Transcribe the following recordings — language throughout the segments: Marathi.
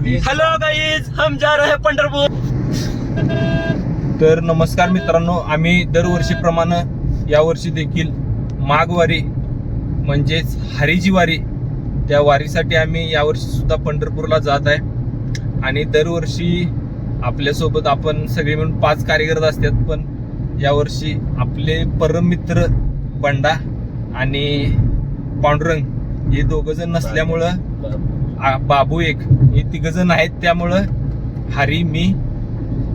हेलो गाइस, हम जा रहे हैं पंढरपूर. तर नमस्कार मित्रांनो, आम्ही दरवर्षीप्रमाणे यावर्षी देखील माघवारी म्हणजेच हरीची वारी, त्या वारीसाठी आम्ही यावर्षी सुद्धा पंढरपूरला जात आहे. आणि दरवर्षी आपल्यासोबत आपण सगळे मिळून 5 कार्यकर्ते असतात, पण यावर्षी आपले परम मित्र बंडा आणि पांडुरंग हे 2 जण नसल्यामुळं बाबू एक हे 3 जण आहेत. त्यामुळं हरी, मी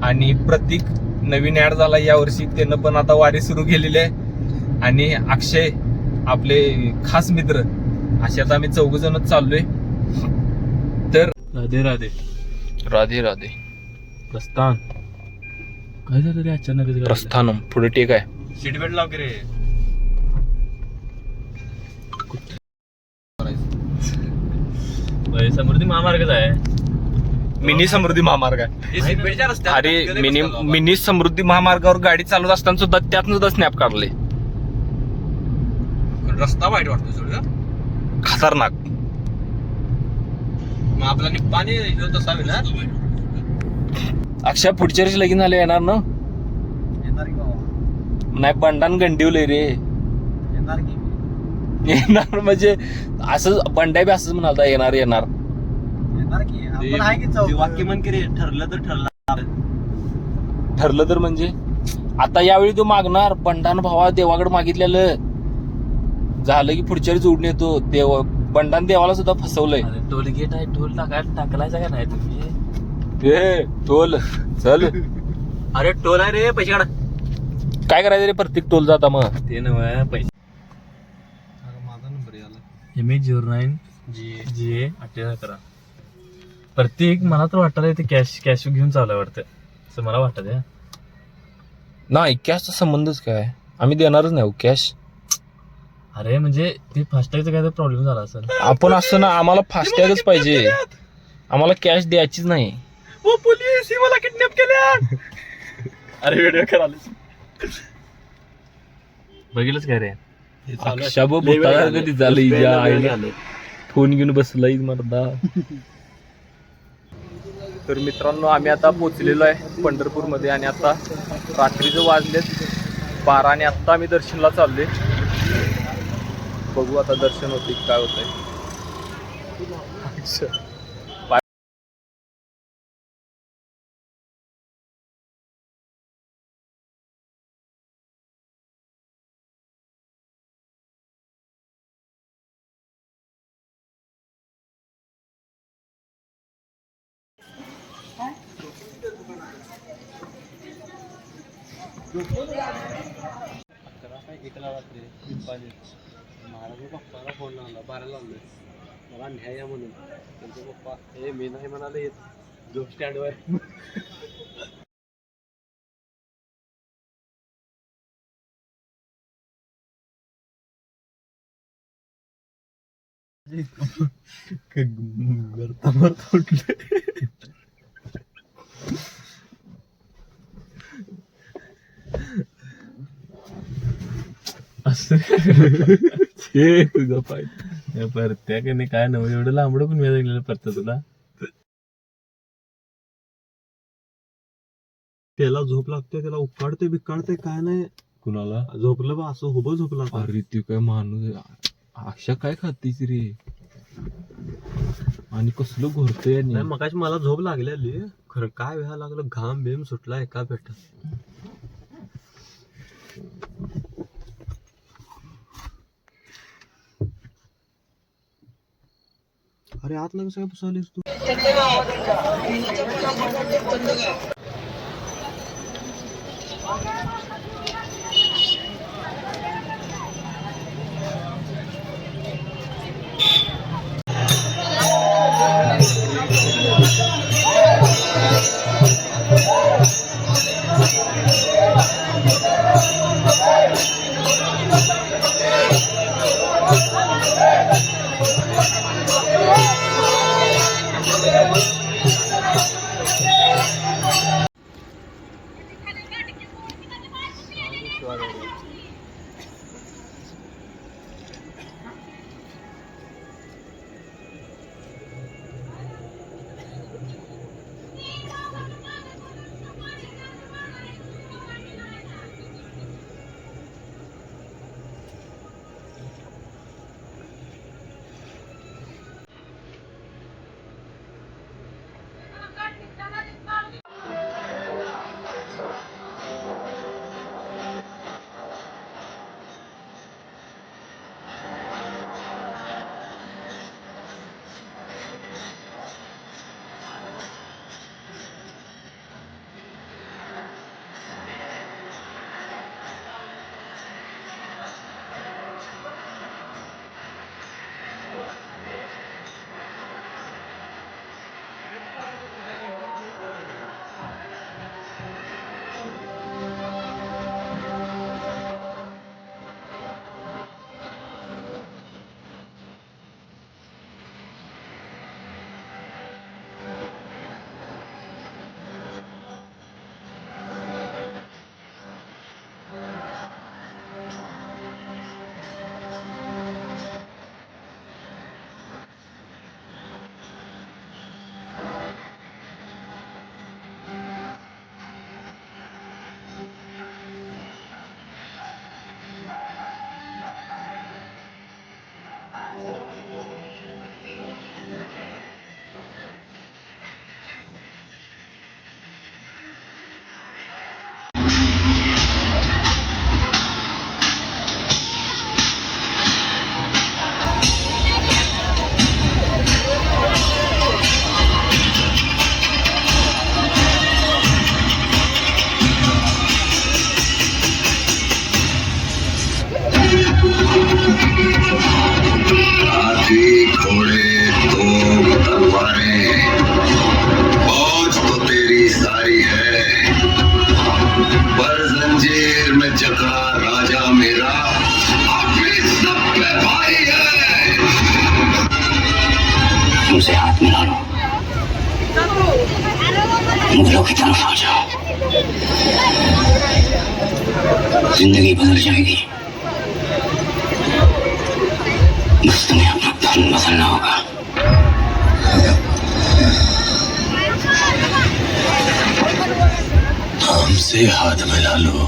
आणि प्रतीक नवीन ऍड झाला यावर्षी, त्यानं पण आता वारी सुरू केलेली आहे. आणि अक्षय आपले खास मित्र, असे आता आम्ही 4 जणच चाललोय. तर राधे राधे राधे राधे. प्रस्थान काय झालं रे अचानक? प्रस्थानम पुढे टेक आहे. सीट बेल्ट लाव की रे. समृद्धी महामार्गच आहे. मिनी समृद्धी महामार्ग आहे. अरे मिनी समृद्धी महामार्गावर गाडी चालवत असताना सुद्धा त्यातनं सुद्धा स्नॅप काढले. रस्ता वाईट वाटतो सगळं, खतरनाक. मग आपला पाणी तसा ना. अक्षय पुढच्या वर्षी लगीन झाले येणार ना? येणार की बाबा, नाही बंडान गंडीवलंय रे. येणार की येणार म्हणजे असं बंडा बी असंच म्हणालता, येणार येणार. येणार की आपण आहे की वाक्य म्हण की रे, ठरलं तर ठरलं. ठरलं तर म्हणजे आता यावेळी तो मागणार बंडान भावा देवाकडे मागितलेलं झालं की पुढच्या वेळी जोडून येतो. देव बंडान देवाला सुद्धा फसवलंय. टोल गेट आहे, टोल टाकलायचा का नाही तुम्ही? टोल चल. अरे टोल आहे रे, पैसे काढा. काय करायचं रे प्रत्येक टोल जाता मग? ते नव्हे पैसे. माझा नंबर याला MH09 GA 1811. प्रत्येक मला तर वाटतं ते कॅश घेऊन चालू वाटतं, असं मला वाटत आहे. नाही कॅशचा संबंधच काय, आम्ही देणारच नाही कॅश. अरे म्हणजे ते फास्टॅगचा काय तर प्रॉब्लेम झाला असेल. आपण असं ना, आम्हाला फास्टॅगच पाहिजे, आम्हाला कॅश द्यायचीच नाही. पोलीस मला किडनॅप केल्या. अरे व्हिडिओ करायला बघितलंच काय रे? कधी झालं फोन घेऊन बसलाय मर्दा. तर मित्रांनो, आम्ही आता पोहोचलेलो आहे पंढरपूरमध्ये आणि आता रात्रीचं वाजलेत 12 आणि आत्ता आम्ही दर्शनला चाललोय. बघू आता दर्शन होते काय होतंय. महाराज पप्पाला फोन लावला, 12 लावलोय मला न्याय म्हणून. त्यांचे पप्पा हे मी नाही म्हणाले, झोप स्टँडवर. असं तुझा पाय परत्या का नाही काय नव्हतं, एवढं लांबडं पण वेळ परत तुला. त्याला झोप लागते, त्याला उकाडते बिकाडते काय नाही. कुणाला झोपलं बा, असं उभं झोपला. अरे ते काय माणूस अक्षा काय खातीस रे, आणि कसलं घोरतंय. नाही मगाशी मला झोप लागलेली खरं, काय व्हायला लागलं, घाम बेम सुटला एका भेट. अरे आत कसं काय पुसालीस तू? बादलों की तरफ आ जाओ, जिंदगी बदल जाएगी। बस तुम्हें अपना धर्म बदलना होगा। हमसे हाथ मिला लो,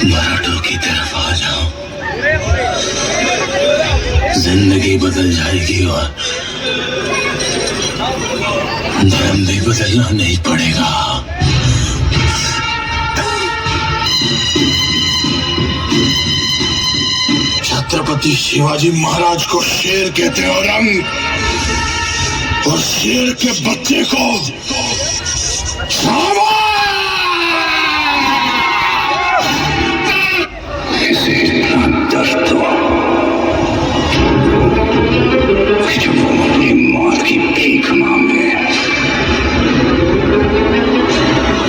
मराठों की तरफ आ जाओ, जिंदगी बदल जाएगी और धर्म भी बदलना नहीं पड़ेगा। छत्रपति शिवाजी महाराज को शेर कहते हैं औरंग, और शेर के बच्चे को इसे इतना दर्द दो कि जब वो अपनी मौत की भीख मांगे,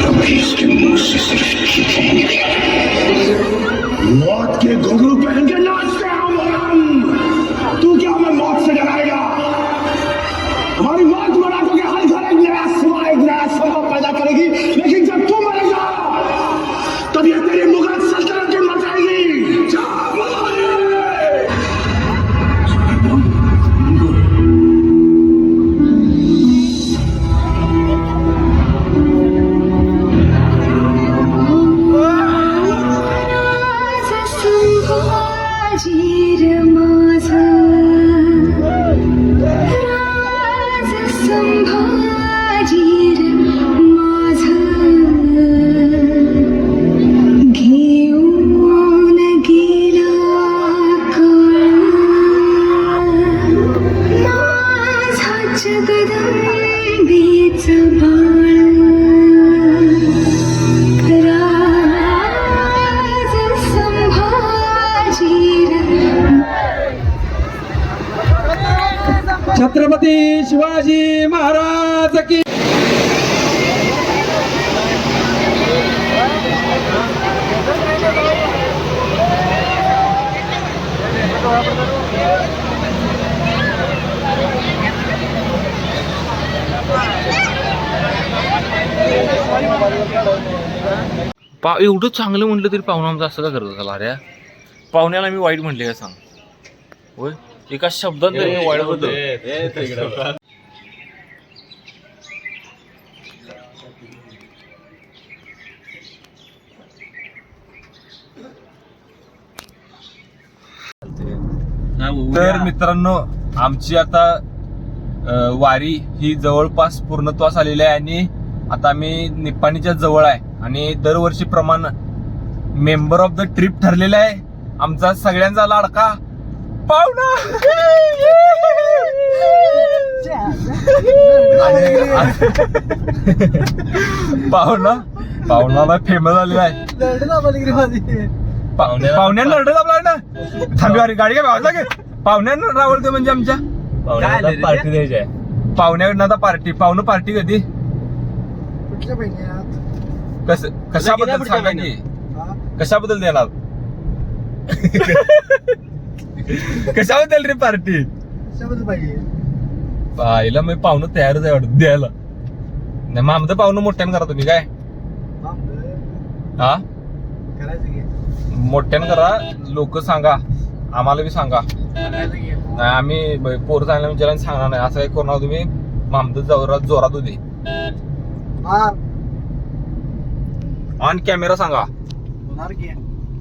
तभी इसके मुंह से सिर्फ चीखें निकले। मौत के घुंघरू पहन के नाचते हैं हम औरंग। तू क्या हमें मौत से डराएगा? हमारी मौत मराठों के हर घर एक नया सिवा, एक नया सबब पैदा करेगी। लेकिन जब तू मरेगा तब ये तेरी मुगल सल्तनत की मर जाएगी। छत्रपती शिवाजी महाराज की एवढं चांगलं म्हटलं तरी पाहुणा आमचं असं का करत होता अरे? पाहुण्याला मी वाईट म्हटले का सांग? होय, एका शब्दात तरी मी वाईट होतो. तर मित्रांनो, आमची आता वारी ही जवळपास पूर्णत्वास आलेली आहे आणि आता आम्ही निप्पाणीच्या जवळ आहे आणि दरवर्षीप्रमाणे मेंबर ऑफ द ट्रिप ठरलेला आहे आमचा सगळ्यांचा लाडका पाहुणा. पाहुणाला फेमस झालेला आहे. पाहुण्यांना लढत आपला ना थांबी वारी गाडी काय भावला की पाहुण्यांना रावळते म्हणजे आमच्या पार्टी द्यायची आहे. पाहुण्याकडनं आता पार्टी. पाहुणं पार्टी कधी कशाबद्दल सांगा की कशाबद्दल देणार? कशाबद्दल रे पार्टी? पाहिलं मी पाहुणं तयारच आहे वाटत द्यायला. नाही मग आमचं पाहुणं मोठ्यानं करा तुम्ही काय? हा मोठ्यानं करा. लोक सांगा, आम्हाला बी सांगा. नाही आम्ही पोर चांगल्या विचाराने सांगणार नाही. असं काही करणार तुम्ही आमचं जोरात होते. ऑन कॅमेरा सांगा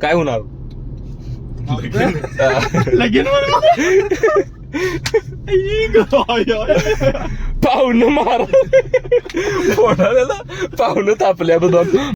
काय होणार. पाहुणं मारा पाहुणं तापल्या बघ.